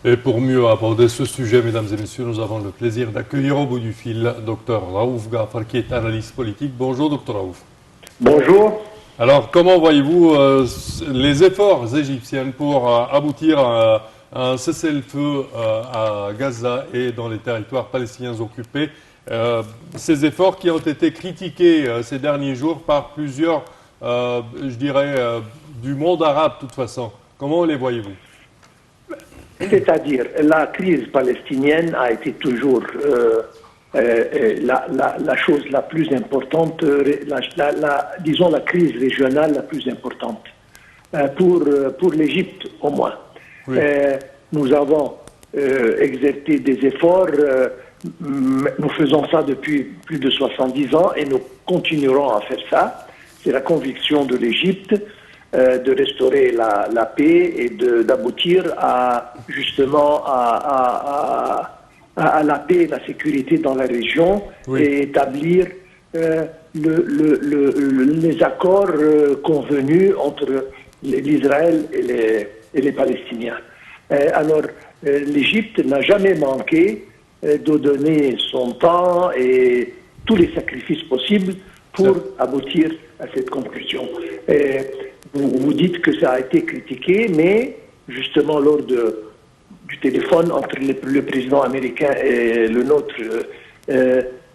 Et pour mieux aborder ce sujet, mesdames et messieurs, nous avons le plaisir d'accueillir au bout du fil Dr Raouf Gafar, qui est analyste politique. Bonjour, Dr Raouf. Bonjour. Alors, comment voyez-vous les efforts égyptiens pour aboutir à un cessez-le-feu à Gaza et dans les territoires palestiniens occupés, ces efforts qui ont été critiqués ces derniers jours par plusieurs, je dirais, du monde arabe de toute façon. Comment les voyez-vous? C'est-à-dire, la crise palestinienne a été toujours la chose la plus importante, disons la crise régionale la plus importante, pour l'Égypte au moins. Oui. Nous avons exercé des efforts, nous faisons ça depuis plus de 70 ans et nous continuerons à faire ça. C'est la conviction de l'Égypte de restaurer la paix et d'aboutir justement à la paix et la sécurité dans la région, oui, et établir les accords convenus entre l'Israël et les Palestiniens. Alors, l'Égypte n'a jamais manqué de donner son temps et tous les sacrifices possibles pour aboutir à cette conclusion. Vous dites que ça a été critiqué, mais justement lors du téléphone entre le président américain et le nôtre,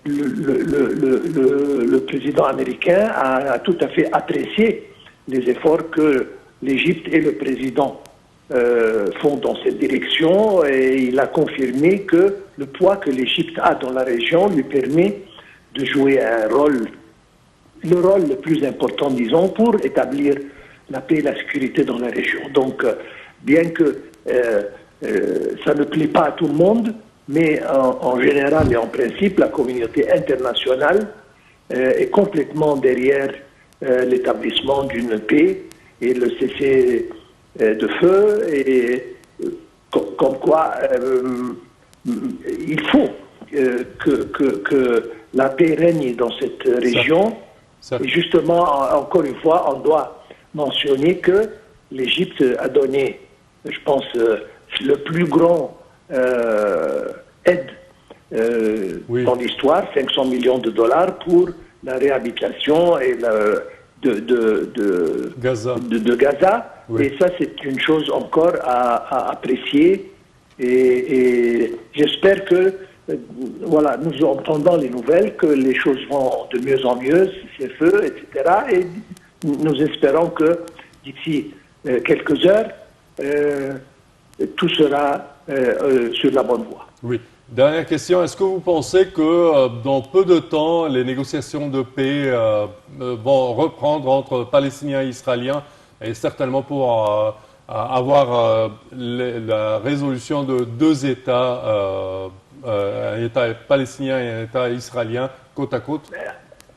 le président américain a tout à fait apprécié les efforts que l'Égypte et le président font dans cette direction, et il a confirmé que le poids que l'Égypte a dans la région lui permet de jouer le rôle le plus important, disons, pour établir la paix et la sécurité dans la région. Donc, bien que ça ne plaît pas à tout le monde, mais en général et en principe, la communauté internationale est complètement derrière l'établissement d'une paix et le cessez-de-feu, et comme quoi il faut que la paix règne dans cette région. Et justement, encore une fois, on doit mentionner que l'Égypte a donné, je pense, le plus grand aide oui, dans l'histoire, 500 millions de dollars pour la réhabilitation et de Gaza. Oui. Et ça, c'est une chose encore à apprécier. Et j'espère que, voilà, nous entendons les nouvelles, que les choses vont de mieux en mieux, ces feux, etc. Et nous espérons que d'ici quelques heures, tout sera sur la bonne voie. Oui. Dernière question, est-ce que vous pensez que dans peu de temps, les négociations de paix vont reprendre entre Palestiniens et Israéliens, et certainement pour avoir la résolution de deux États, un État palestinien et un État israélien, côte à côte?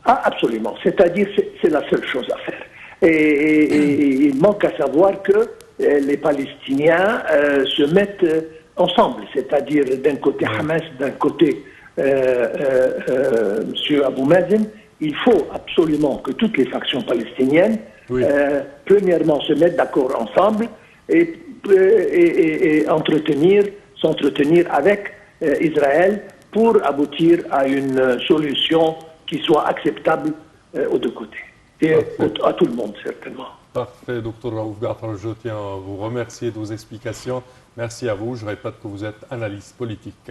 Absolument. C'est-à-dire, c'est la seule chose à faire. Et il manque à savoir que les Palestiniens se mettent ensemble. C'est-à-dire, d'un côté Hamas, d'un côté M. Abou Mazen. Il faut absolument que toutes les factions palestiniennes, oui, premièrement, se mettent d'accord ensemble et s'entretenir avec Israël pour aboutir à une solution qui soit acceptable aux deux côtés. Et à tout le monde, certainement. Parfait, Dr Raouf Gafar, je tiens à vous remercier de vos explications. Merci à vous. Je répète que vous êtes analyste politique.